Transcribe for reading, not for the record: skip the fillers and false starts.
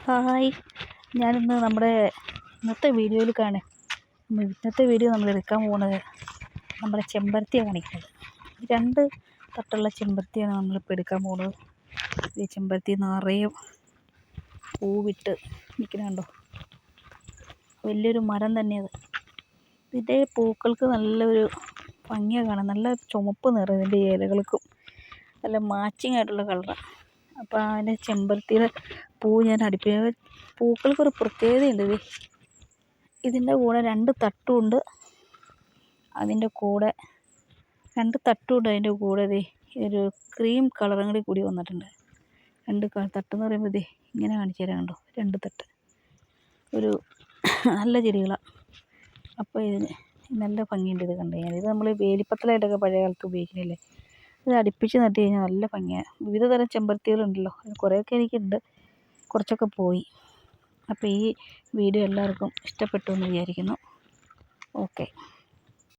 Hi, ഞാനിന്ന് ഇന്നത്തെ video നമ്മൾ എടുക്കാൻ പോകുന്നത് നമ്മുടെ ചെമ്പരത്തിയാണ് കാണിക്കുന്നത്. 2 തട്ടുള്ള ചെമ്പരത്തിയാണ് നമ്മളിപ്പോൾ എടുക്കാൻ പോകുന്നത്. ഈ ചെമ്പരത്തി നിറയെ പൂവിട്ട് നിൽക്കുന്നത് കണ്ടോ, വലിയൊരു മരം തന്നെയത്. ഇതിൻ്റെ പൂക്കൾക്ക് നല്ലൊരു ഭംഗിയാണ് കാണാൻ, നല്ല ചുമപ്പ് നിറം ഇതിൻ്റെ ഇലകൾക്കും, നല്ല മാച്ചിങ് ആയിട്ടുള്ള കളറാണ്. അപ്പോൾ അതിൻ്റെ ചെമ്പരത്തിയുടെ പൂ ഞാൻ പൂക്കൾക്കൊരു പ്രത്യേകതയുണ്ട്. ഇതിൻ്റെ കൂടെ 2 തട്ടുമുണ്ട്. അതിൻ്റെ കൂടെ 2 തട്ടുമുണ്ട്. അതിൻ്റെ കൂടെ ഒരു ക്രീം കളറും കൂടി വന്നിട്ടുണ്ട്. 2 തട്ടെന്ന് പറയുമ്പോൾ ഇങ്ങനെ കാണിച്ചു തരാം കണ്ടോ, 2 തട്ട് ഒരു നല്ല ചെടികളാണ്. അപ്പോൾ ഇതിന് നല്ല ഭംഗിയുണ്ട്. ഇത് കണ്ടു കഴിഞ്ഞാൽ ഇത് നമ്മൾ വേലിപ്പത്തലായിട്ടൊക്കെ പഴയ കാലത്ത് ഉപയോഗിക്കുന്നില്ലേ, ഇത് അടുപ്പിച്ച് നട്ട് കഴിഞ്ഞാൽ നല്ല ഭംഗിയാണ്. വിവിധ തരം ചെമ്പരത്തികളുണ്ടല്ലോ, കുറേയൊക്കെ എനിക്കുണ്ട്, കുറച്ചൊക്കെ പോയി. അപ്പോൾ ഈ വീഡിയോ എല്ലാവർക്കും ഇഷ്ടപ്പെട്ടു എന്ന് വിചാരിക്കുന്നു. ഓക്കെ.